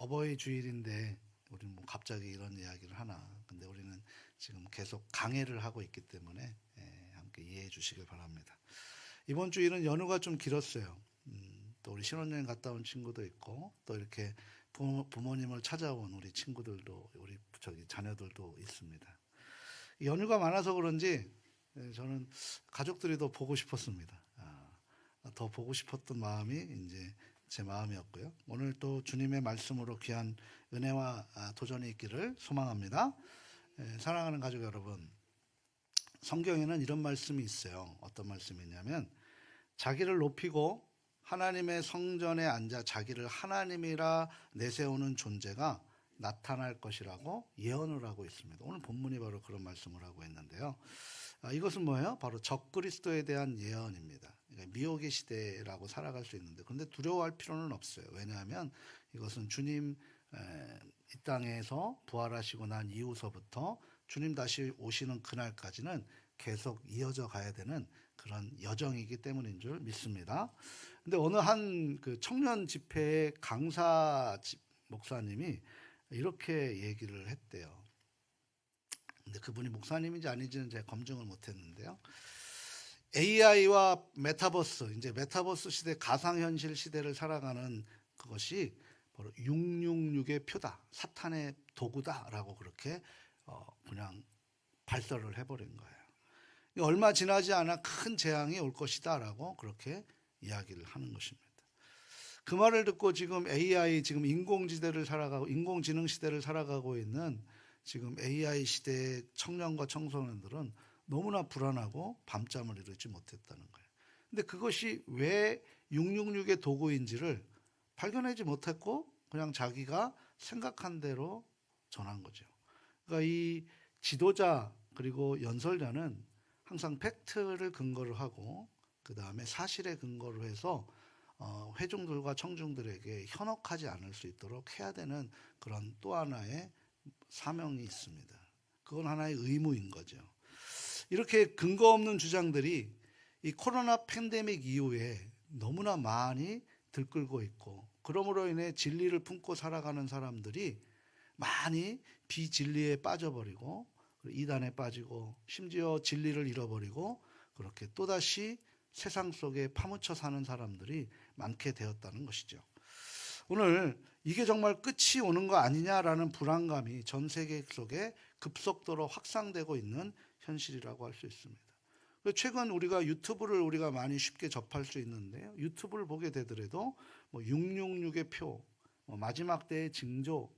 어버이 주일인데 우리는 뭐 갑자기 이런 이야기를 하나. 근데 우리는 지금 계속 강해를 하고 있기 때문에 함께 이해해 주시길 바랍니다. 이번 주일은 연휴가 좀 길었어요. 또 우리 신혼여행 갔다 온 친구도 있고 또 이렇게 부모님을 찾아온 우리 친구들도 우리 자녀들도 있습니다. 연휴가 많아서 그런지 저는 가족들이 더 보고 싶었습니다. 더 보고 싶었던 마음이 이제 제 마음이었고요. 오늘 또 주님의 말씀으로 귀한 은혜와 도전이 있기를 소망합니다. 사랑하는 가족 여러분, 성경에는 이런 말씀이 있어요. 어떤 말씀이냐면 자기를 높이고 하나님의 성전에 앉아 자기를 하나님이라 내세우는 존재가 나타날 것이라고 예언을 하고 있습니다. 오늘 본문이 바로 그런 말씀을 하고 있는데요. 이것은 뭐예요? 바로 적그리스도에 대한 예언입니다. 그러니까 미혹의 시대라고 살아갈 수 있는데, 그런데 두려워할 필요는 없어요. 왜냐하면 이것은 주님 이 땅에서 부활하시고 난 이후서부터 주님 다시 오시는 그날까지는 계속 이어져 가야 되는 그런 여정이기 때문인 줄 믿습니다. 근데 어느 한 그 청년 집회의 강사 목사님이 이렇게 얘기를 했대요. 근데 그분이 목사님인지 아닌지는 제가 검증을 못했는데요. AI와 메타버스, 이제 메타버스 시대, 가상현실 시대를 살아가는 그것이 바로 666의 표다, 사탄의 도구다라고 그렇게 그냥 발설을 해버린 거예요. 얼마 지나지 않아 큰 재앙이 올 것이다라고 그렇게 이야기를 하는 것입니다. 그 말을 듣고 지금 AI, 지금 인공지능 시대를 살아가고 있는 지금 AI 시대의 청년과 청소년들은 너무나 불안하고 밤잠을 이루지 못했다는 거예요. 근데 그것이 왜 666의 도구인지를 발견하지 못했고 그냥 자기가 생각한 대로 전한 거죠. 그러니까 이 지도자 그리고 연설자는 항상 팩트를 근거로 하고 그 다음에 사실에 근거로 해서 회중들과 청중들에게 현혹하지 않을 수 있도록 해야 되는 그런 또 하나의 사명이 있습니다. 그건 하나의 의무인 거죠. 이렇게 근거 없는 주장들이 이 코로나 팬데믹 이후에 너무나 많이 들끓고 있고, 그러므로 인해 진리를 품고 살아가는 사람들이 많이 비진리에 빠져버리고 이단에 빠지고 심지어 진리를 잃어버리고 그렇게 또다시 세상 속에 파묻혀 사는 사람들이 많게 되었다는 것이죠. 오늘 이게 정말 끝이 오는 거 아니냐라는 불안감이 전 세계 속에 급속도로 확산되고 있는 현실이라고 할 수 있습니다. 최근 유튜브를 우리가 많이 쉽게 접할 수 있는데요. 유튜브를 보게 되더라도 666의 표, 마지막 때의 징조,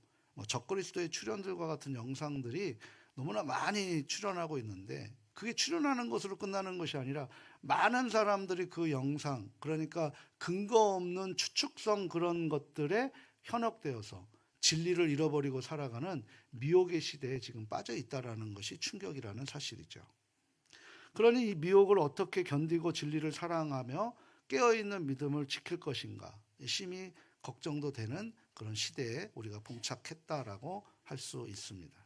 적그리스도의 출현들과 같은 영상들이 너무나 많이 출현하고 있는데, 그게 출현하는 것으로 끝나는 것이 아니라 많은 사람들이 그 영상, 그러니까 근거 없는 추측성 그런 것들에 현혹되어서 진리를 잃어버리고 살아가는 미혹의 시대에 지금 빠져 있다는 것이 충격이라는 사실이죠. 그러니 이 미혹을 어떻게 견디고 진리를 사랑하며 깨어있는 믿음을 지킬 것인가, 심히 걱정도 되는 그런 시대에 우리가 봉착했다라고 할 수 있습니다.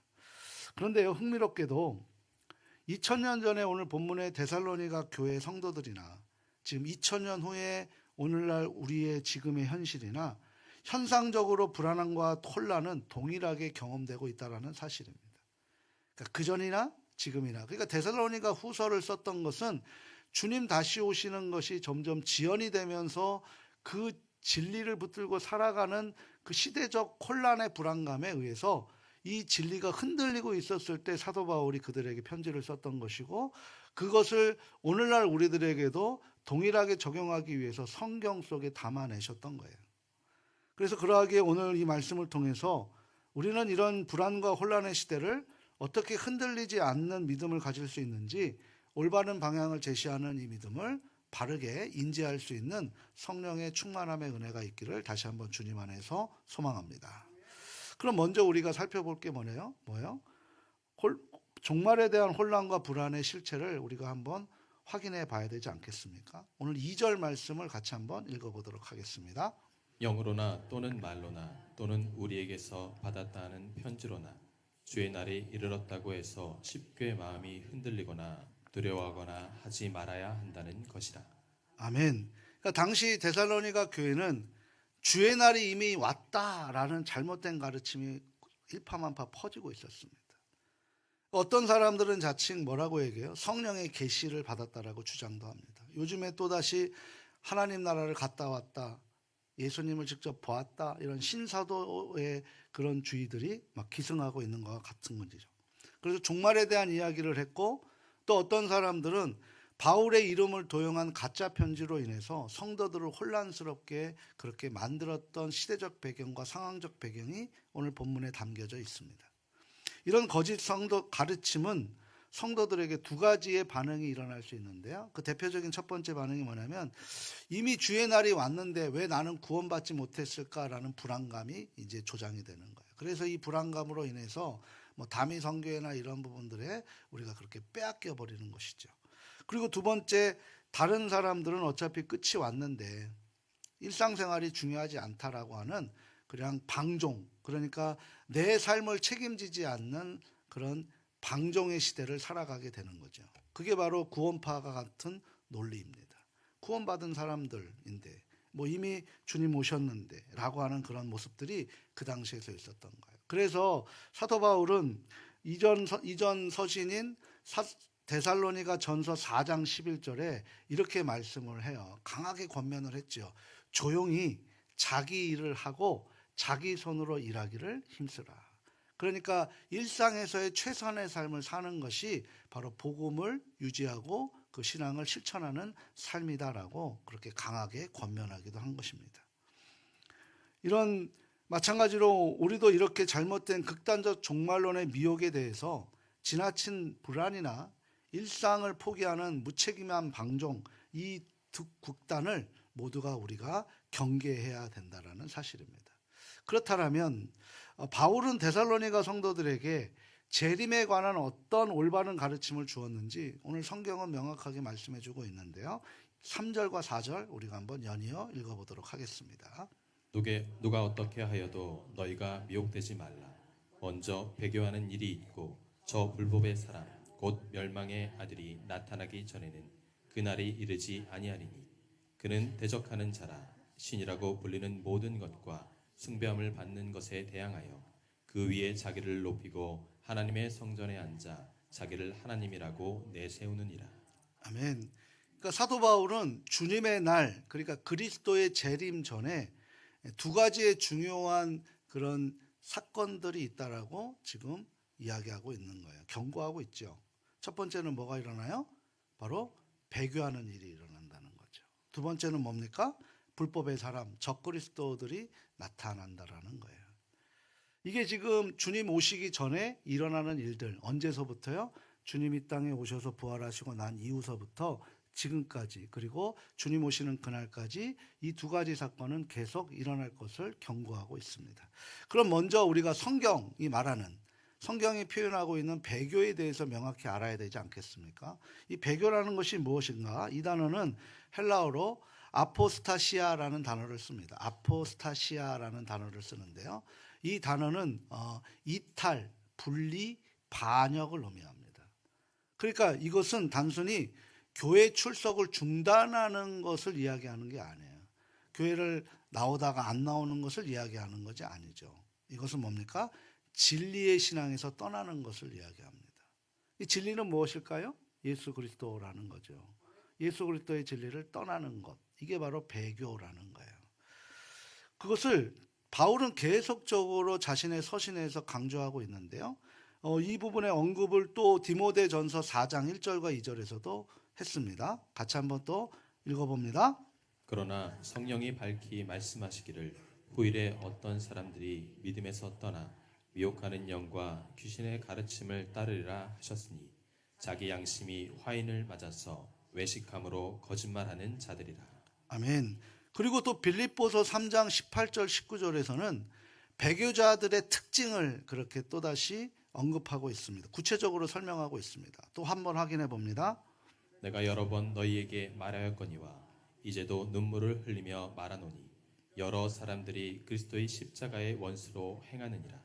그런데요, 흥미롭게도 2000년 전에 오늘 본문의 데살로니가 교회 성도들이나 지금 2000년 후에 오늘날 우리의 지금의 현실이나 현상적으로 불안함과 혼란은 동일하게 경험되고 있다는 사실입니다. 그러니까 그전이나 지금이나, 그러니까 데살로니가 후서를 썼던 것은 주님 다시 오시는 것이 점점 지연이 되면서 그 진리를 붙들고 살아가는 그 시대적 혼란의 불안감에 의해서 이 진리가 흔들리고 있었을 때 사도 바울이 그들에게 편지를 썼던 것이고, 그것을 오늘날 우리들에게도 동일하게 적용하기 위해서 성경 속에 담아내셨던 거예요. 그래서 그러하기에 오늘 이 말씀을 통해서 우리는 이런 불안과 혼란의 시대를 어떻게 흔들리지 않는 믿음을 가질 수 있는지, 올바른 방향을 제시하는 이 믿음을 바르게 인지할 수 있는 성령의 충만함의 은혜가 있기를 다시 한번 주님 안에서 소망합니다. 그럼 먼저 우리가 살펴볼 게 뭐예요? 종말에 대한 혼란과 불안의 실체를 우리가 한번 확인해 봐야 되지 않겠습니까? 오늘 2절 말씀을 같이 한번 읽어보도록 하겠습니다. 영으로나 또는 말로나 또는 우리에게서 받았다는 편지로나 주의 날이 이르렀다고 해서 쉽게 마음이 흔들리거나 두려워하거나 하지 말아야 한다는 것이라. 아멘. 그러니까 당시 데살로니가 교회는 주의 날이 이미 왔다라는 잘못된 가르침이 일파만파 퍼지고 있었습니다. 어떤 사람들은 자칭 뭐라고 얘기해요? 성령의 계시를 받았다라고 주장도 합니다. 요즘에 또다시 하나님 나라를 갔다 왔다, 예수님을 직접 보았다, 이런 신사도의 그런 주의들이 막 기승하고 있는 것과 같은 문제죠. 그래서 종말에 대한 이야기를 했고, 또 어떤 사람들은 바울의 이름을 도용한 가짜 편지로 인해서 성도들을 혼란스럽게 그렇게 만들었던 시대적 배경과 상황적 배경이 오늘 본문에 담겨져 있습니다. 이런 거짓 성도 가르침은 성도들에게 두 가지의 반응이 일어날 수 있는데요. 그 대표적인 첫 번째 반응이 뭐냐면, 이미 주의 날이 왔는데 왜 나는 구원받지 못했을까라는 불안감이 이제 조장이 되는 거예요. 그래서 이 불안감으로 인해서 뭐 다미 선교회나 이런 부분들에 우리가 그렇게 빼앗겨 버리는 것이죠. 그리고 두 번째, 다른 사람들은 어차피 끝이 왔는데 일상생활이 중요하지 않다라고 하는 그냥 방종, 그러니까 내 삶을 책임지지 않는 그런 방종의 시대를 살아가게 되는 거죠. 그게 바로 구원파가 같은 논리입니다. 구원받은 사람들인데 뭐 이미 주님 오셨는데 라고 하는 그런 모습들이 그 당시에서 있었던 거예요. 그래서 사도 바울은 이전 서신인 데살로니가 전서 4장 11절에 이렇게 말씀을 해요. 강하게 권면을 했죠. 조용히 자기 일을 하고 자기 손으로 일하기를 힘쓰라. 그러니까 일상에서의 최선의 삶을 사는 것이 바로 복음을 유지하고 그 신앙을 실천하는 삶이다라고 그렇게 강하게 권면하기도 한 것입니다. 이런 마찬가지로 우리도 이렇게 잘못된 극단적 종말론의 미혹에 대해서 지나친 불안이나 일상을 포기하는 무책임한 방종, 이 두 극단을 모두가 우리가 경계해야 된다라는 사실입니다. 그렇다면 바울은 데살로니가 성도들에게 재림에 관한 어떤 올바른 가르침을 주었는지 오늘 성경은 명확하게 말씀해주고 있는데요. 3절과 4절 우리가 한번 연이어 읽어보도록 하겠습니다. 누가 어떻게 하여도 너희가 미혹되지 말라. 먼저 배교하는 일이 있고 저 불법의 사람 곧 멸망의 아들이 나타나기 전에는 그날이 이르지 아니하리니 그는 대적하는 자라. 신이라고 불리는 모든 것과 숭배함을 받는 것에 대항하여 그 위에 자기를 높이고 하나님의 성전에 앉아 자기를 하나님이라고 내세우느니라. 아멘. 그러니까 사도 바울은 주님의 날, 그러니까 그리스도의 재림 전에 두 가지의 중요한 그런 사건들이 있다라고 지금 이야기하고 있는 거예요. 경고하고 있죠. 첫 번째는 뭐가 일어나요? 바로 배교하는 일이 일어난다는 거죠. 두 번째는 뭡니까? 불법의 사람, 적그리스도들이 나타난다라는 거예요. 이게 지금 주님 오시기 전에 일어나는 일들, 언제서부터요? 주님 이 땅에 오셔서 부활하시고 난 이후서부터 지금까지, 그리고 주님 오시는 그날까지 이 두 가지 사건은 계속 일어날 것을 경고하고 있습니다. 그럼 먼저 우리가 성경이 표현하고 있는 배교에 대해서 명확히 알아야 되지 않겠습니까? 이 배교라는 것이 무엇인가? 이 단어는 헬라어로 아포스타시아라는 단어를 씁니다. 아포스타시아라는 단어를 쓰는데요. 이 단어는 이탈, 분리, 반역을 의미합니다. 그러니까 이것은 단순히 교회 출석을 중단하는 것을 이야기하는 게 아니에요. 교회를 나오다가 안 나오는 것을 이야기하는 것이 아니죠. 이것은 뭡니까? 진리의 신앙에서 떠나는 것을 이야기합니다. 이 진리는 무엇일까요? 예수 그리스도라는 거죠. 예수 그리스도의 진리를 떠나는 것, 이게 바로 배교라는 거예요. 그것을 바울은 계속적으로 자신의 서신에서 강조하고 있는데요. 이 부분의 언급을 또 디모데전서 4장 1절과 2절에서도 했습니다. 같이 한번 또 읽어봅니다. 그러나 성령이 밝히 말씀하시기를 후일에 어떤 사람들이 믿음에서 떠나 미혹하는 영과 귀신의 가르침을 따르리라 하셨으니 자기 양심이 화인을 맞아서 외식함으로 거짓말하는 자들이라. 아멘. 그리고 또 빌립보서 3장 18절 19절에서는 배교자들의 특징을 그렇게 또다시 언급하고 있습니다. 구체적으로 설명하고 있습니다. 또 한번 확인해 봅니다. 내가 여러 번 너희에게 말하였거니와 이제도 눈물을 흘리며 말하노니 여러 사람들이 그리스도의 십자가의 원수로 행하느니라.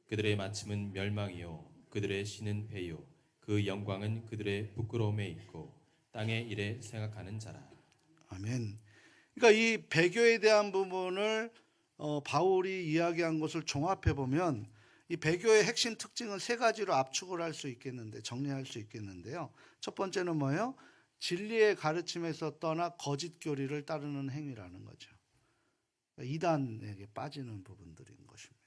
그들의 마침은 멸망이요 그들의 신은 배요 그 영광은 그들의 부끄러움에 있고 땅의 일에 생각하는 자라. 아멘. 그러니까 이 배교에 대한 부분을 바울이 이야기한 것을 종합해 보면 이 배교의 핵심 특징은 세 가지로 압축을 할 수 있겠는데, 정리할 수 있겠는데요. 첫 번째는 뭐예요? 진리의 가르침에서 떠나 거짓 교리를 따르는 행위라는 거죠. 그러니까 이단에게 빠지는 부분들인 것입니다.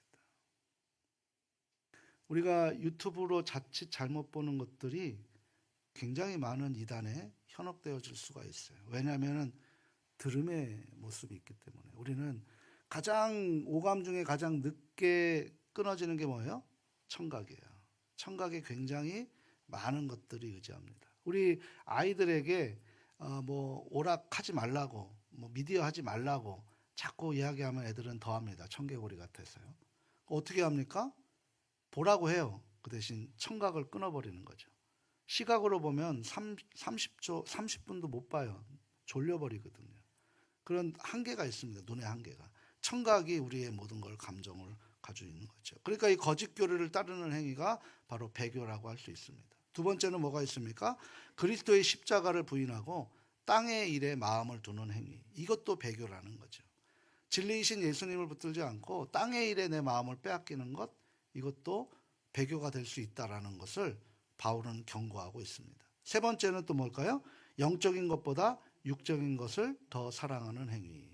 우리가 유튜브로 자칫 잘못 보는 것들이 굉장히 많은 이단에 현혹되어질 수가 있어요. 왜냐하면 들음의 모습이 있기 때문에. 우리는 가장 오감 중에 가장 늦게 끊어지는 게 뭐예요? 청각이에요. 청각에 굉장히 많은 것들이 의지합니다. 우리 아이들에게 뭐 오락하지 말라고, 뭐 미디어 하지 말라고 자꾸 이야기하면 애들은 더 합니다. 청개구리 같아서요. 어떻게 합니까? 보라고 해요. 그 대신 청각을 끊어버리는 거죠. 시각으로 보면 30분도 못 봐요. 졸려버리거든요. 그런 한계가 있습니다. 눈의 한계가. 청각이 우리의 모든 걸 감정을 가지고 있는 거죠. 그러니까 이 거짓 교리를 따르는 행위가 바로 배교라고 할 수 있습니다. 두 번째는 뭐가 있습니까? 그리스도의 십자가를 부인하고 땅의 일에 마음을 두는 행위. 이것도 배교라는 거죠. 진리이신 예수님을 붙들지 않고 땅의 일에 내 마음을 빼앗기는 것, 이것도 배교가 될 수 있다라는 것을 바울은 경고하고 있습니다. 세 번째는 또 뭘까요? 영적인 것보다 육적인 것을 더 사랑하는 행위.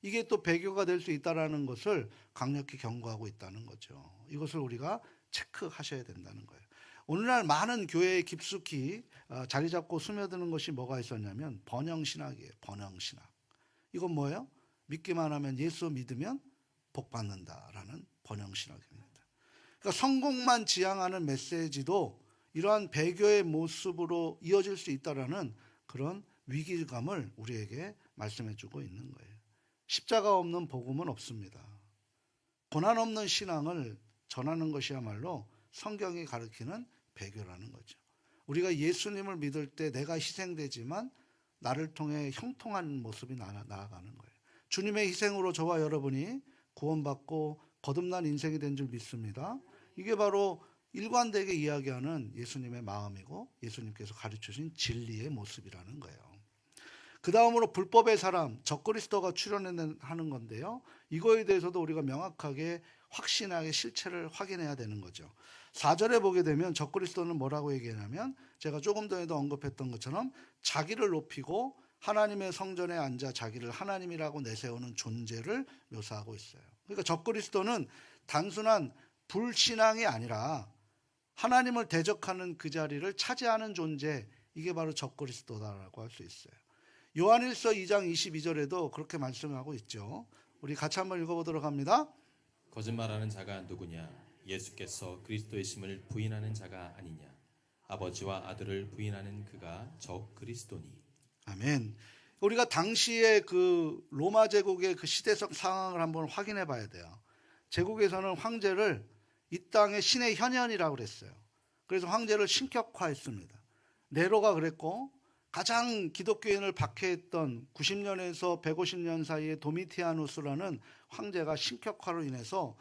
이게 또 배교가 될 수 있다라는 것을 강력히 경고하고 있다는 거죠. 이것을 우리가 체크하셔야 된다는 거예요. 오늘날 많은 교회에 깊숙이 자리 잡고 스며드는 것이 뭐가 있었냐면 번영신학이에요. 번영신학. 이건 뭐예요? 믿기만 하면, 예수 믿으면 복 받는다라는 번영신학입니다. 그러니까 성공만 지향하는 메시지도 이러한 배교의 모습으로 이어질 수 있다라는 그런 위기감을 우리에게 말씀해 주고 있는 거예요. 십자가 없는 복음은 없습니다. 고난 없는 신앙을 전하는 것이야말로 성경이 가르치는 배교라는 거죠. 우리가 예수님을 믿을 때 내가 희생되지만 나를 통해 형통한 모습이 나아가는 거예요. 주님의 희생으로 저와 여러분이 구원받고 거듭난 인생이 된 줄 믿습니다. 이게 바로 일관되게 이야기하는 예수님의 마음이고 예수님께서 가르쳐주신 진리의 모습이라는 거예요. 그 다음으로 불법의 사람, 적그리스도가 출현하는 건데요. 이거에 대해서도 우리가 명확하게 확신하게 실체를 확인해야 되는 거죠. 4절에 보게 되면 적그리스도는 뭐라고 얘기하냐면, 제가 조금 전에도 언급했던 것처럼 자기를 높이고 하나님의 성전에 앉아 자기를 하나님이라고 내세우는 존재를 묘사하고 있어요. 그러니까 적그리스도는 단순한 불신앙이 아니라 하나님을 대적하는 그 자리를 차지하는 존재, 이게 바로 적그리스도다라고 할 수 있어요. 요한일서 2장 22절에도 그렇게 말씀하고 있죠. 우리 같이 한번 읽어보도록 합니다. 거짓말하는 자가 누구냐? 예수께서 그리스도의심을 부인하는 자가 아니냐? 아버지와 아들을 부인하는 그가 적 그리스도니. 아멘. 우리가 당시에 그 로마 제국의 그 시대적 상황을 한번 확인해 봐야 돼요. 제국에서는 황제를 이 땅의 신의 현현이라고 그랬어요. 그래서 황제를 신격화했습니다. 네로가 그랬고, 가장 기독교인을 박해했던 90년에서 150년 사이에 도미티아누스라는 황제가 신격화로 인해서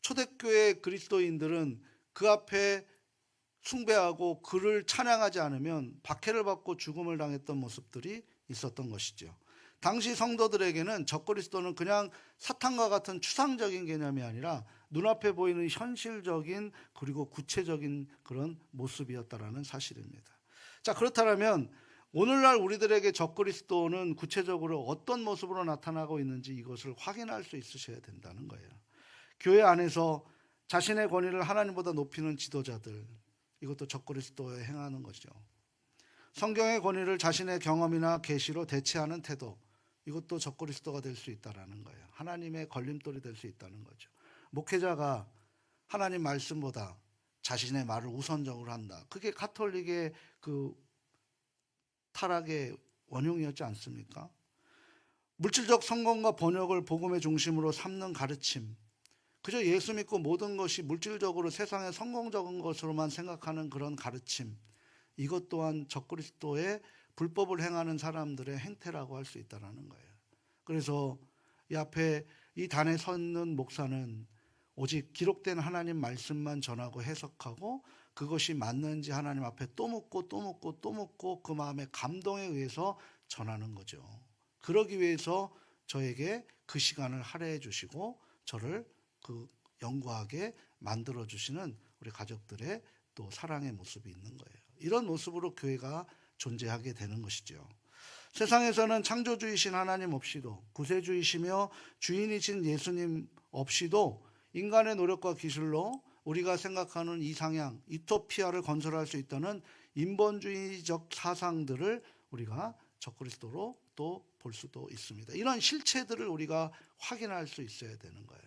초대교회 그리스도인들은 그 앞에 숭배하고 그를 찬양하지 않으면 박해를 받고 죽음을 당했던 모습들이 있었던 것이죠. 당시 성도들에게는 적그리스도는 그냥 사탄과 같은 추상적인 개념이 아니라 눈앞에 보이는 현실적인 그리고 구체적인 그런 모습이었다라는 사실입니다. 자, 그렇다면 오늘날 우리들에게 적그리스도는 구체적으로 어떤 모습으로 나타나고 있는지 이것을 확인할 수 있으셔야 된다는 거예요. 교회 안에서 자신의 권위를 하나님보다 높이는 지도자들, 이것도 적그리스도에 행하는 것이죠. 성경의 권위를 자신의 경험이나 계시로 대체하는 태도, 이것도 적그리스도가 될 수 있다는 거예요. 하나님의 걸림돌이 될 수 있다는 거죠. 목회자가 하나님 말씀보다 자신의 말을 우선적으로 한다. 그게 가톨릭의 그 타락의 원흉이었지 않습니까? 물질적 성공과 번역을 복음의 중심으로 삼는 가르침, 그저 예수 믿고 모든 것이 물질적으로 세상의 성공적인 것으로만 생각하는 그런 가르침, 이것 또한 적그리스도의 불법을 행하는 사람들의 행태라고 할 수 있다는 거예요. 그래서 이 앞에 이 단에 서 있는 목사는 오직 기록된 하나님 말씀만 전하고 해석하고 그것이 맞는지 하나님 앞에 또 묻고 또 묻고 또 묻고 그 마음의 감동에 의해서 전하는 거죠. 그러기 위해서 저에게 그 시간을 할애해 주시고 저를 그 영구하게 만들어 주시는 우리 가족들의 또 사랑의 모습이 있는 거예요. 이런 모습으로 교회가 존재하게 되는 것이죠. 세상에서는 창조주이신 하나님 없이도, 구세주이시며 주인이신 예수님 없이도 인간의 노력과 기술로 우리가 생각하는 이상향, 이토피아를 건설할 수 있다는 인본주의적 사상들을 우리가 적그리스도로 또 볼 수도 있습니다. 이런 실체들을 우리가 확인할 수 있어야 되는 거예요.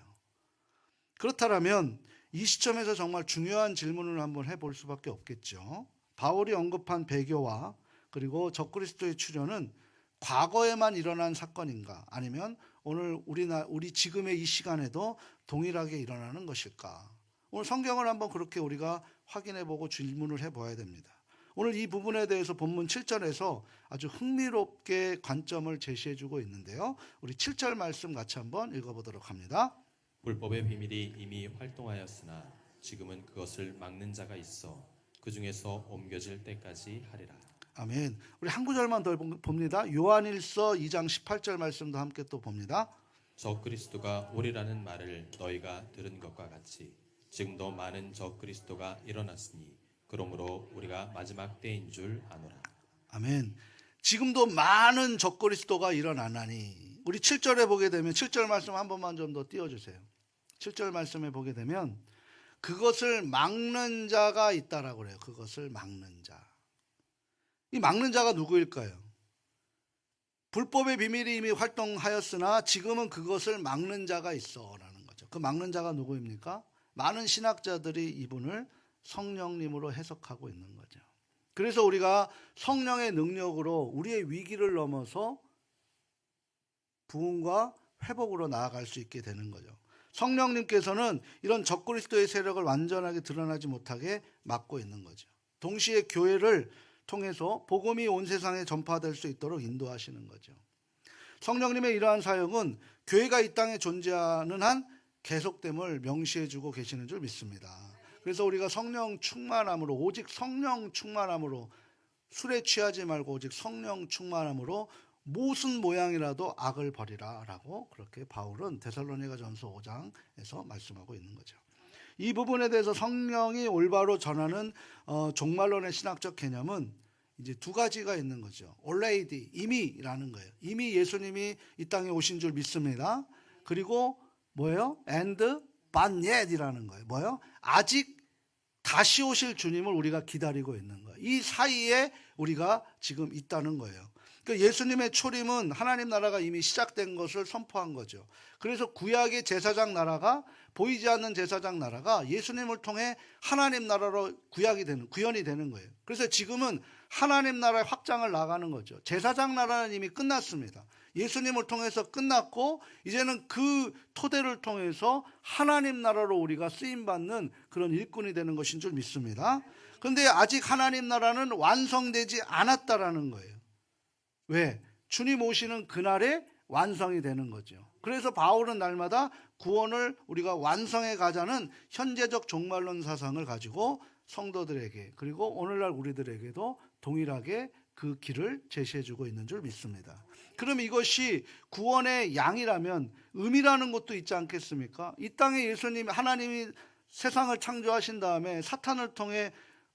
그렇다면 이 시점에서 정말 중요한 질문을 한번 해볼 수밖에 없겠죠. 바울이 언급한 배교와 그리고 적그리스도의 출현은 과거에만 일어난 사건인가, 아니면 오늘 우리 지금의 이 시간에도 동일하게 일어나는 것일까? 오늘 성경을 한번 그렇게 우리가 확인해보고 질문을 해봐야 됩니다. 오늘 이 부분에 대해서 본문 7절에서 아주 흥미롭게 관점을 제시해주고 있는데요. 우리 7절 말씀 같이 한번 읽어보도록 합니다. 불법의 비밀이 이미 활동하였으나 지금은 그것을 막는 자가 있어 그 중에서 옮겨질 때까지 하리라. 아멘. 우리 한 구절만 더 봅니다. 요한일서 2장 18절 말씀도 함께 또 봅니다. 적그리스도가 오리라는 말을 너희가 들은 것과 같이 지금도 많은 적그리스도가 일어났으니 그러므로 우리가 마지막 때인 줄 아노라. 아멘. 지금도 많은 적그리스도가 일어나나니. 우리 7절에 보게 되면 7절 말씀 한 번만 좀 더 띄워주세요. 7절 말씀에 보게 되면 그것을 막는 자가 있다라고 그래요. 그것을 막는 자. 이 막는 자가 누구일까요? 불법의 비밀이 이미 활동하였으나 지금은 그것을 막는 자가 있어라는 거죠. 그 막는 자가 누구입니까? 많은 신학자들이 이분을 성령님으로 해석하고 있는 거죠. 그래서 우리가 성령의 능력으로 우리의 위기를 넘어서 부흥과 회복으로 나아갈 수 있게 되는 거죠. 성령님께서는 이런 적그리스도의 세력을 완전하게 드러나지 못하게 막고 있는 거죠. 동시에 교회를 통해서 복음이 온 세상에 전파될 수 있도록 인도하시는 거죠. 성령님의 이러한 사역은 교회가 이 땅에 존재하는 한 계속됨을 명시해주고 계시는 줄 믿습니다. 그래서 우리가 성령 충만함으로, 오직 성령 충만함으로, 술에 취하지 말고 오직 성령 충만함으로 무슨 모양이라도 악을 버리라 라고 그렇게 바울은 데살로니가전서 5장에서 말씀하고 있는 거죠. 이 부분에 대해서 성령이 올바로 전하는 종말론의 신학적 개념은 이제 두 가지가 있는 거죠. already, 이미라는 거예요. 이미 예수님이 이 땅에 오신 줄 믿습니다. 그리고 뭐예요? and but yet이라는 거예요. 뭐예요? 아직 다시 오실 주님을 우리가 기다리고 있는 거예요. 이 사이에 우리가 지금 있다는 거예요. 그러니까 예수님의 초림은 하나님 나라가 이미 시작된 것을 선포한 거죠. 그래서 구약의 제사장 나라가, 보이지 않는 제사장 나라가 예수님을 통해 하나님 나라로 구현이 되는 거예요. 그래서 지금은 하나님 나라의 확장을 나가는 거죠. 제사장 나라는 이미 끝났습니다. 예수님을 통해서 끝났고 이제는 그 토대를 통해서 하나님 나라로 우리가 쓰임받는 그런 일꾼이 되는 것인 줄 믿습니다. 그런데 아직 하나님 나라는 완성되지 않았다라는 거예요. 왜? 주님 오시는 그날에 완성이 되는 거죠. 그래서 바울은 날마다 구원을 우리가 완성해 가자는 현재적 종말론 사상을 가지고 성도들에게, 그리고 오늘날 우리들에게도 동일하게 그 길을 제시해주고 있는 줄 믿습니다. 그럼 이것이 구원의 양이라면 의미라는 것도 있지 않겠습니까? 이 땅에 하나님이 세상을 창조하신 다음에 사탄을 통해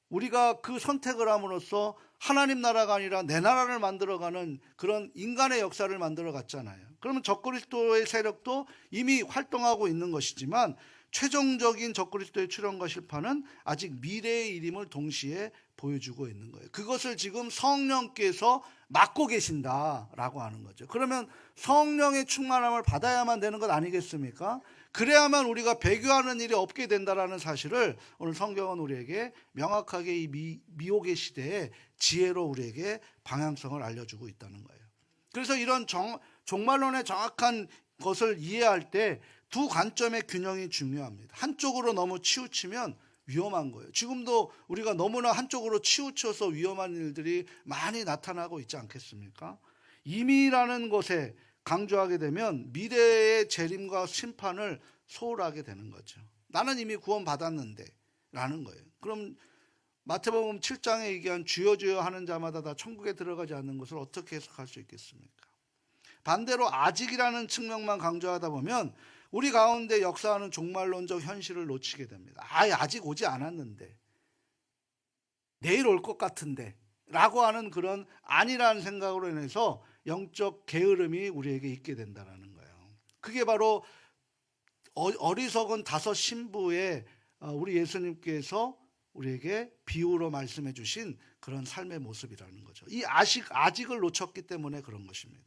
우리가 그 선택을 함으로써 하나님 나라가 아니라 내 나라를 만들어가는 그런 인간의 역사를 만들어 갔잖아요. 그러면 적그리스도의 세력도 이미 활동하고 있는 것이지만 최종적인 적그리스도의 출현과 실파는 아직 미래의 일임을 동시에 보여주고 있는 거예요. 그것을 지금 성령께서 맡고 계신다라고 하는 거죠. 그러면 성령의 충만함을 받아야만 되는 것 아니겠습니까? 그래야만 우리가 배교하는 일이 없게 된다라는 사실을 오늘 성경은 우리에게 명확하게 이 미혹의 시대에 지혜로 우리에게 방향성을 알려주고 있다는 거예요. 그래서 이런 종말론의 정확한 것을 이해할 때 두 관점의 균형이 중요합니다. 한쪽으로 너무 치우치면 위험한 거예요. 지금도 우리가 너무나 한쪽으로 치우쳐서 위험한 일들이 많이 나타나고 있지 않겠습니까? 이미라는 것에 강조하게 되면 미래의 재림과 심판을 소홀하게 되는 거죠. 나는 이미 구원받았는데 라는 거예요. 그럼 마태복음 7장에 얘기한 주여 주여 하는 자마다 다 천국에 들어가지 않는 것을 어떻게 해석할 수 있겠습니까? 반대로 아직이라는 측면만 강조하다 보면 우리 가운데 역사하는 종말론적 현실을 놓치게 됩니다. 아직 오지 않았는데, 내일 올 것 같은데 라고 하는 그런 아니라는 생각으로 인해서 영적 게으름이 우리에게 있게 된다는 거예요. 그게 바로 어리석은 다섯 신부의 우리 예수님께서 우리에게 비유로 말씀해 주신 그런 삶의 모습이라는 거죠. 이 아직을 놓쳤기 때문에 그런 것입니다.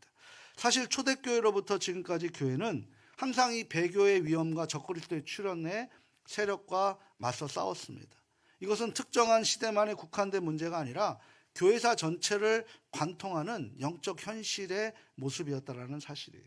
사실 초대교회로부터 지금까지 교회는 항상 이 배교의 위험과 적그리스도의 출현의 세력과 맞서 싸웠습니다. 이것은 특정한 시대만에 국한된 문제가 아니라 교회사 전체를 관통하는 영적 현실의 모습이었다는 사실이에요.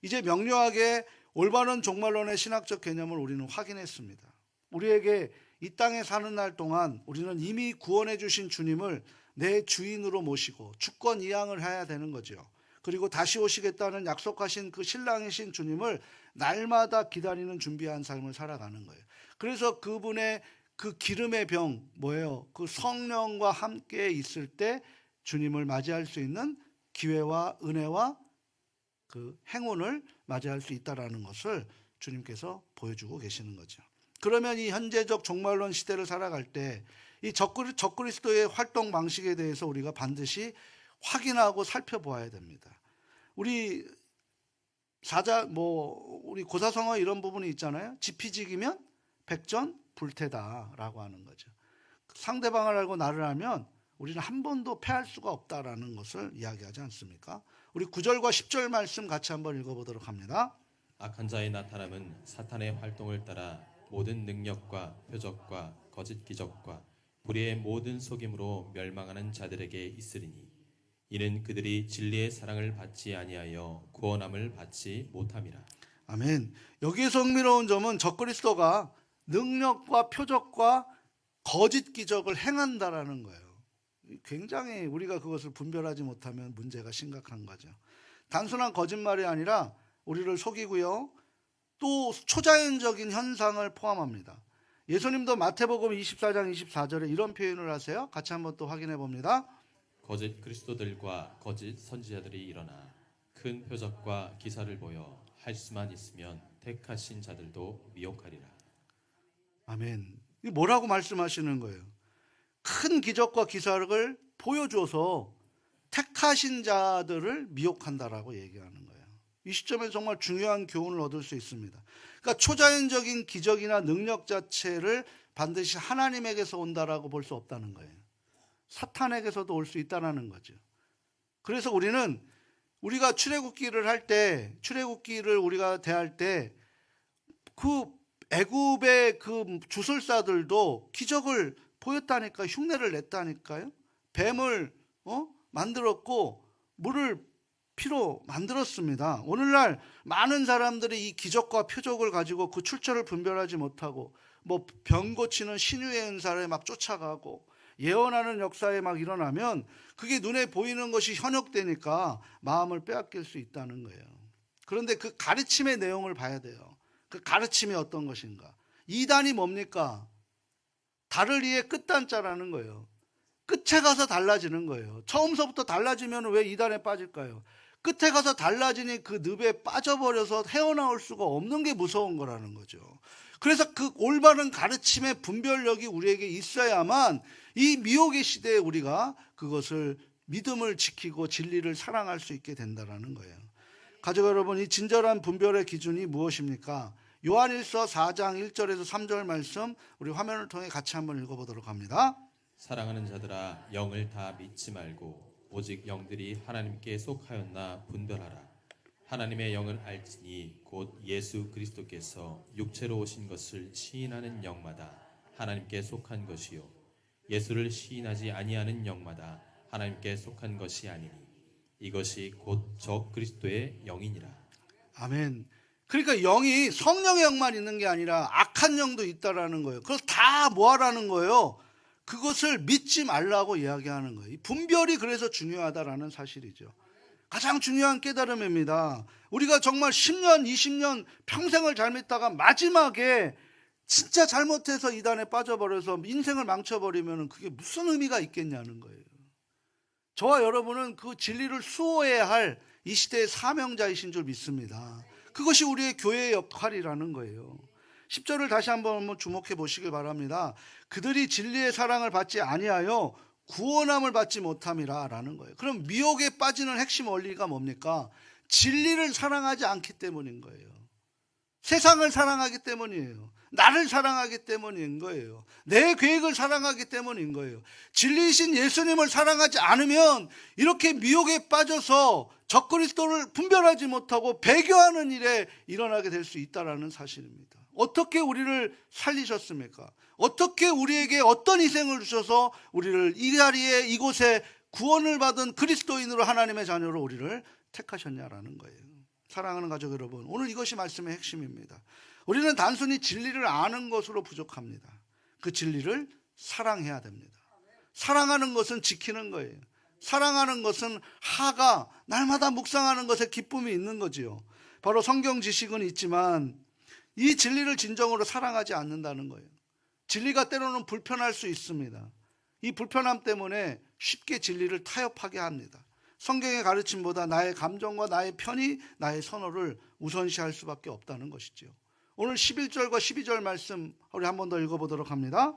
이제 명료하게 올바른 종말론의 신학적 개념을 우리는 확인했습니다. 우리에게 이 땅에 사는 날 동안 우리는 이미 구원해 주신 주님을 내 주인으로 모시고 주권 이양을 해야 되는 거죠. 그리고 다시 오시겠다는 약속하신 그 신랑이신 주님을 날마다 기다리는 준비한 삶을 살아가는 거예요. 그래서 그분의 그 기름의 병 뭐예요? 그 성령과 함께 있을 때 주님을 맞이할 수 있는 기회와 은혜와 그 행운을 맞이할 수 있다라는 것을 주님께서 보여주고 계시는 거죠. 그러면 이 현재적 종말론 시대를 살아갈 때 이 적그리스도의 활동 방식에 대해서 우리가 반드시 확인하고 살펴보아야 됩니다. 우리 우리 고사성어 이런 부분이 있잖아요. 지피지기면 백전불태다라고 하는 거죠. 상대방을 알고 나를 알면 우리는 한 번도 패할 수가 없다라는 것을 이야기하지 않습니까? 우리 9절과 10절 말씀 같이 한번 읽어보도록 합니다. 악한 자의 나타남은 사탄의 활동을 따라 모든 능력과 표적과 거짓 기적과 불의의 모든 속임으로 멸망하는 자들에게 있으리니 이는 그들이 진리의 사랑을 받지 아니하여 구원함을 받지 못함이라. 아멘. 여기에서 흥미로운 점은 적그리스도가 능력과 표적과 거짓 기적을 행한다라는 거예요. 굉장히 우리가 그것을 분별하지 못하면 문제가 심각한 거죠. 단순한 거짓말이 아니라 우리를 속이고요, 또 초자연적인 현상을 포함합니다. 예수님도 마태복음 24장 24절에 이런 표현을 하세요. 같이 한번 또 확인해 봅니다. 거짓 그리스도들과 거짓 선지자들이 일어나 큰 표적과 기사를 보여 할 수만 있으면 택하신 자들도 미혹하리라. 아멘. 이 뭐라고 말씀하시는 거예요? 큰 기적과 기사를 보여줘서 택하신 자들을 미혹한다라고 얘기하는 거예요. 이 시점에 정말 중요한 교훈을 얻을 수 있습니다. 그러니까 초자연적인 기적이나 능력 자체를 반드시 하나님에게서 온다라고 볼 수 없다는 거예요. 사탄에게서도 올 수 있다는 거죠. 그래서 우리가 출애굽기를 할 때, 출애굽기를 우리가 대할 때 그 애굽의 그 주술사들도 기적을 보였다니까, 흉내를 냈다니까요. 뱀을 만들었고 물을 피로 만들었습니다. 오늘날 많은 사람들이 이 기적과 표적을 가지고 그 출처를 분별하지 못하고 병 고치는 신유의 은사를 막 쫓아가고 예언하는 역사에 막 일어나면 그게 눈에 보이는 것이 현혹되니까 마음을 빼앗길 수 있다는 거예요. 그런데 그 가르침의 내용을 봐야 돼요. 그 가르침이 어떤 것인가? 이단이 뭡니까? 달을 이에 끝단자라는 거예요. 끝에 가서 달라지는 거예요. 처음서부터 달라지면 왜 이단에 빠질까요? 끝에 가서 달라지니 그 늪에 빠져버려서 헤어나올 수가 없는 게 무서운 거라는 거죠. 그래서 그 올바른 가르침의 분별력이 우리에게 있어야만 이 미혹의 시대에 우리가 그것을 믿음을 지키고 진리를 사랑할 수 있게 된다는 거예요. 가족 여러분, 이 진절한 분별의 기준이 무엇입니까? 요한일서 4장 1절에서 3절 말씀 우리 화면을 통해 같이 한번 읽어보도록 합니다. 사랑하는 자들아, 영을 다 믿지 말고 오직 영들이 하나님께 속하였나 분별하라. 하나님의 영을 알지니 곧 예수 그리스도께서 육체로 오신 것을 시인하는 영마다 하나님께 속한 것이요 예수를 시인하지 아니하는 영마다 하나님께 속한 것이 아니니 이것이 곧 적 그리스도의 영이니라. 아멘. 그러니까 영이 성령의 영만 있는 게 아니라 악한 영도 있다라는 거예요. 그래서 다 뭐하라는 거예요? 그것을 믿지 말라고 이야기하는 거예요. 분별이 그래서 중요하다라는 사실이죠. 가장 중요한 깨달음입니다. 우리가 정말 10년, 20년 평생을 잘 믿다가 마지막에 진짜 잘못해서 이단에 빠져버려서 인생을 망쳐버리면 그게 무슨 의미가 있겠냐는 거예요. 저와 여러분은 그 진리를 수호해야 할 이 시대의 사명자이신 줄 믿습니다. 그것이 우리의 교회의 역할이라는 거예요. 10절을 다시 한번 주목해 보시길 바랍니다. 그들이 진리의 사랑을 받지 아니하여 구원함을 받지 못함이라 라는 거예요. 그럼 미혹에 빠지는 핵심 원리가 뭡니까? 진리를 사랑하지 않기 때문인 거예요. 세상을 사랑하기 때문이에요. 나를 사랑하기 때문인 거예요. 내 계획을 사랑하기 때문인 거예요. 진리이신 예수님을 사랑하지 않으면 이렇게 미혹에 빠져서 적그리스도를 분별하지 못하고 배교하는 일에 일어나게 될 수 있다는 사실입니다. 어떻게 우리를 살리셨습니까? 어떻게 우리에게 어떤 희생을 주셔서 우리를 이 자리에 이곳에 구원을 받은 그리스도인으로 하나님의 자녀로 우리를 택하셨냐라는 거예요. 사랑하는 가족 여러분, 오늘 이것이 말씀의 핵심입니다. 우리는 단순히 진리를 아는 것으로 부족합니다. 그 진리를 사랑해야 됩니다. 사랑하는 것은 지키는 거예요. 사랑하는 것은 하가 날마다 묵상하는 것에 기쁨이 있는 거지요. 바로 성경 지식은 있지만 이 진리를 진정으로 사랑하지 않는다는 거예요. 진리가 때로는 불편할 수 있습니다. 이 불편함 때문에 쉽게 진리를 타협하게 합니다. 성경의 가르침보다 나의 감정과 나의 편의, 나의 선호를 우선시할 수밖에 없다는 것이죠. 오늘 11절과 12절 말씀 우리 한 번 더 읽어보도록 합니다.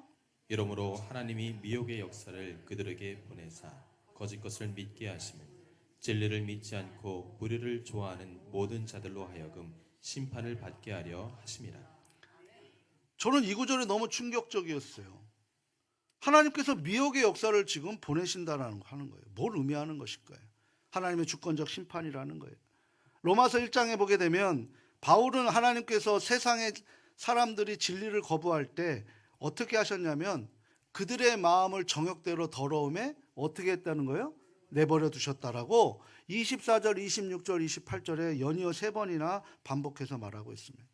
이러므로 하나님이 미혹의 역사를 그들에게 보내사 거짓 것을 믿게 하시며 진리를 믿지 않고 불의를 좋아하는 모든 자들로 하여금 심판을 받게 하려 하심이라. 저는 이 구절이 너무 충격적이었어요. 하나님께서 미혹의 역사를 지금 보내신다라는 거 하는 거예요. 뭘 의미하는 것일까요? 하나님의 주권적 심판이라는 거예요. 로마서 1장에 보게 되면 바울은 하나님께서 세상의 사람들이 진리를 거부할 때 어떻게 하셨냐면 그들의 마음을 정욕대로 더러움에 어떻게 했다는 거예요? 내버려 두셨다라고 24절, 26절, 28절에 연이어 3번이나 반복해서 말하고 있습니다.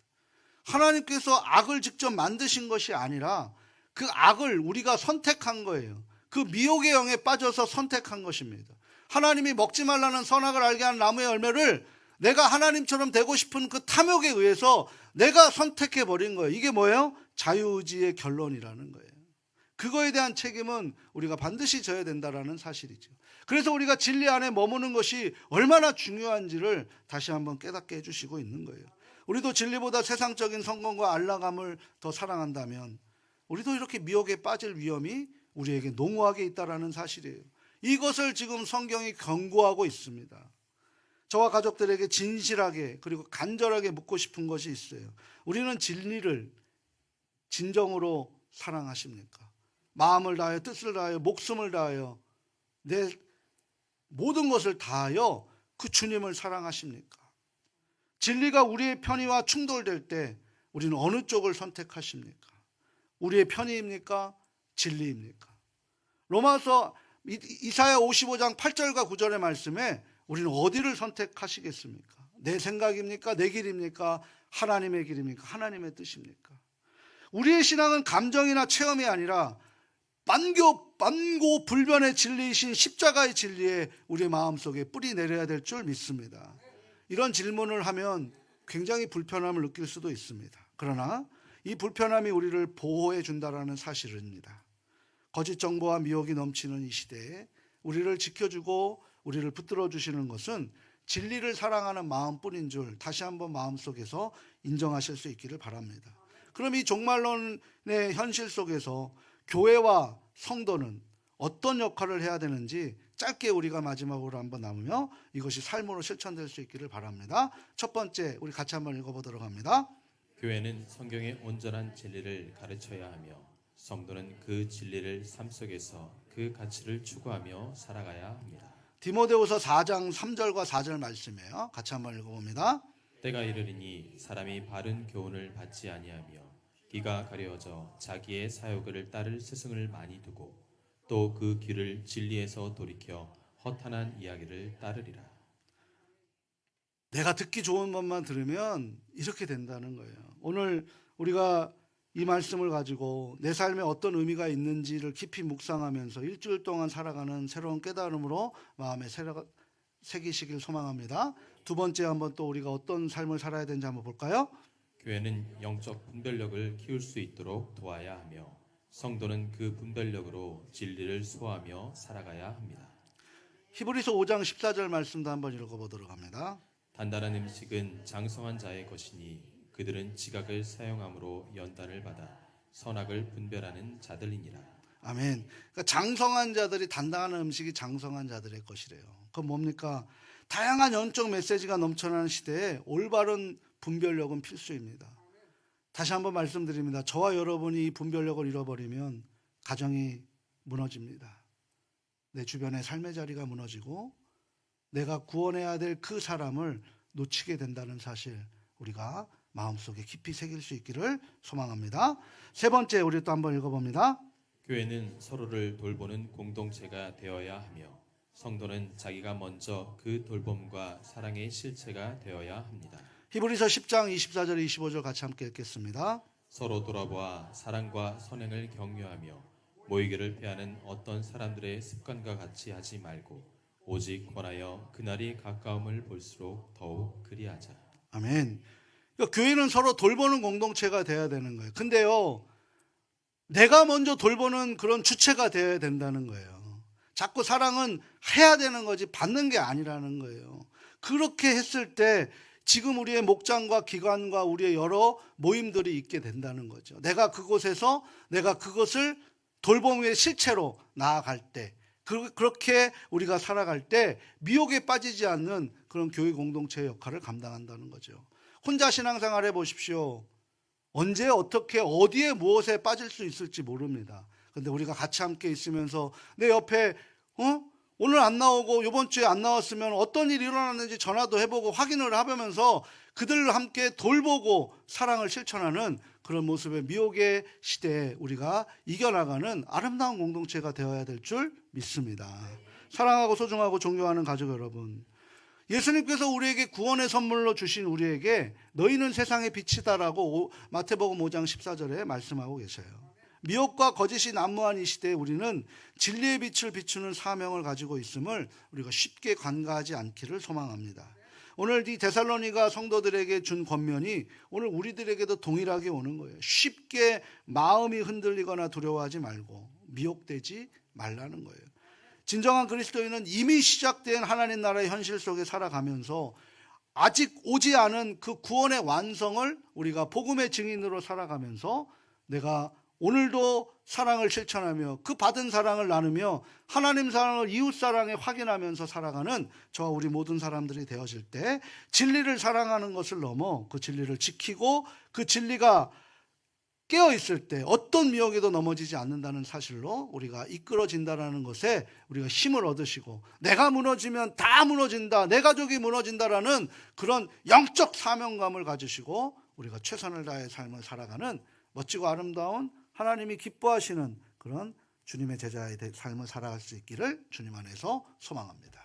하나님께서 악을 직접 만드신 것이 아니라 그 악을 우리가 선택한 거예요. 그 미혹의 영에 빠져서 선택한 것입니다. 하나님이 먹지 말라는 선악을 알게 하는 나무의 열매를 내가 하나님처럼 되고 싶은 그 탐욕에 의해서 내가 선택해버린 거예요. 이게 뭐예요? 자유의지의 결론이라는 거예요. 그거에 대한 책임은 우리가 반드시 져야 된다는 사실이죠. 그래서 우리가 진리 안에 머무는 것이 얼마나 중요한지를 다시 한번 깨닫게 해주시고 있는 거예요. 우리도 진리보다 세상적인 성공과 안락함을 더 사랑한다면 우리도 이렇게 미혹에 빠질 위험이 우리에게 농후하게 있다는 사실이에요. 이것을 지금 성경이 경고하고 있습니다. 저와 가족들에게 진실하게 그리고 간절하게 묻고 싶은 것이 있어요. 우리는 진리를 진정으로 사랑하십니까? 마음을 다하여 뜻을 다하여 목숨을 다하여 내 모든 것을 다하여 그 주님을 사랑하십니까? 진리가 우리의 편의와 충돌될 때 우리는 어느 쪽을 선택하십니까? 우리의 편의입니까? 진리입니까? 로마서 이사야 55장 8절과 9절의 말씀에 우리는 어디를 선택하시겠습니까? 내 생각입니까? 내 길입니까? 하나님의 길입니까? 하나님의 뜻입니까? 우리의 신앙은 감정이나 체험이 아니라 만고불변의 진리이신 십자가의 진리에 우리의 마음속에 뿌리 내려야 될 줄 믿습니다. 이런 질문을 하면 굉장히 불편함을 느낄 수도 있습니다. 그러나 이 불편함이 우리를 보호해 준다는 사실입니다. 거짓 정보와 미혹이 넘치는 이 시대에 우리를 지켜주고 우리를 붙들어 주시는 것은 진리를 사랑하는 마음뿐인 줄 다시 한번 마음속에서 인정하실 수 있기를 바랍니다. 그럼 이 종말론의 현실 속에서 교회와 성도는 어떤 역할을 해야 되는지 짧게 우리가 마지막으로 한번 나누며 이것이 삶으로 실천될 수 있기를 바랍니다. 첫 번째 우리 같이 한번 읽어보도록 합니다. 교회는 성경의 온전한 진리를 가르쳐야 하며 성도는 그 진리를 삶 속에서 그 가치를 추구하며 살아가야 합니다. 디모데후서 4장 3절과 4절 말씀이에요. 같이 한번 읽어봅니다. 때가 이르리니 사람이 바른 교훈을 받지 아니하며 귀가 가려져 자기의 사욕을 따를 스승을 많이 두고 또 그 귀를 진리에서 돌이켜 허탄한 이야기를 따르리라. 내가 듣기 좋은 것만 들으면 이렇게 된다는 거예요. 오늘 우리가 이 말씀을 가지고 내 삶에 어떤 의미가 있는지를 깊이 묵상하면서 일주일 동안 살아가는 새로운 깨달음으로 마음에 새기시길 소망합니다. 두 번째 한번 또 우리가 어떤 삶을 살아야 되는지 한번 볼까요? 교회는 영적 분별력을 키울 수 있도록 도와야 하며 성도는 그 분별력으로 진리를 소화하며 살아가야 합니다. 히브리서 5장 14절 말씀도 한번 읽어보도록 합니다. 단단한 음식은 장성한 자의 것이니 그들은 지각을 사용함으로 연단을 받아 선악을 분별하는 자들이니라. 아멘. 그러니까 장성한 자들이 단단한 음식이 장성한 자들의 것이래요. 그건 뭡니까? 다양한 영적 메시지가 넘쳐나는 시대에 올바른 분별력은 필수입니다. 다시 한번 말씀드립니다. 저와 여러분이 이 분별력을 잃어버리면 가정이 무너집니다. 내 주변의 삶의 자리가 무너지고 내가 구원해야 될 그 사람을 놓치게 된다는 사실 우리가 마음속에 깊이 새길 수 있기를 소망합니다. 세 번째 우리 또 한번 읽어봅니다. 교회는 서로를 돌보는 공동체가 되어야 하며 성도는 자기가 먼저 그 돌봄과 사랑의 실체가 되어야 합니다. 히브리서 10장 24절 25절 같이 함께 읽겠습니다. 서로 돌아보아 사랑과 선행을 격려하며 모이기를 피하는 어떤 사람들의 습관과 같이 하지 말고 오직 권하여 그날이 가까움을 볼수록 더욱 그리하자. 아멘. 그러니까 교회는 서로 돌보는 공동체가 돼야 되는 거예요. 근데요, 내가 먼저 돌보는 그런 주체가 되어야 된다는 거예요. 자꾸 사랑은 해야 되는 거지 받는 게 아니라는 거예요. 그렇게 했을 때 지금 우리의 목장과 기관과 우리의 여러 모임들이 있게 된다는 거죠. 내가 그곳에서 내가 그것을 돌봄의 실체로 나아갈 때, 그렇게 우리가 살아갈 때 미혹에 빠지지 않는 그런 교회 공동체의 역할을 감당한다는 거죠. 혼자 신앙생활 해보십시오. 언제 어떻게 어디에 무엇에 빠질 수 있을지 모릅니다. 근데 우리가 같이 함께 있으면서 내 옆에 오늘 안 나오고 이번 주에 안 나왔으면 어떤 일이 일어났는지 전화도 해보고 확인을 하면서 그들을 함께 돌보고 사랑을 실천하는 그런 모습의 미혹의 시대에 우리가 이겨나가는 아름다운 공동체가 되어야 될 줄 믿습니다. 사랑하고 소중하고 존경하는 가족 여러분, 예수님께서 우리에게 구원의 선물로 주신 우리에게 너희는 세상의 빛이다라고 마태복음 5장 14절에 말씀하고 계셔요. 미혹과 거짓이 난무한 이 시대에 우리는 진리의 빛을 비추는 사명을 가지고 있음을 우리가 쉽게 간과하지 않기를 소망합니다. 오늘 이 데살로니가 성도들에게 준 권면이 오늘 우리들에게도 동일하게 오는 거예요. 쉽게 마음이 흔들리거나 두려워하지 말고 미혹되지 말라는 거예요. 진정한 그리스도인은 이미 시작된 하나님 나라의 현실 속에 살아가면서 아직 오지 않은 그 구원의 완성을 우리가 복음의 증인으로 살아가면서 내가 오늘도 사랑을 실천하며 그 받은 사랑을 나누며 하나님 사랑을 이웃 사랑에 확인하면서 살아가는 저와 우리 모든 사람들이 되어질 때 진리를 사랑하는 것을 넘어 그 진리를 지키고 그 진리가 깨어있을 때 어떤 미혹에도 넘어지지 않는다는 사실로 우리가 이끌어진다는 것에 우리가 힘을 얻으시고 내가 무너지면 다 무너진다, 내 가족이 무너진다라는 그런 영적 사명감을 가지시고 우리가 최선을 다해 삶을 살아가는 멋지고 아름다운 하나님이 기뻐하시는 그런 주님의 제자의 삶을 살아갈 수 있기를 주님 안에서 소망합니다.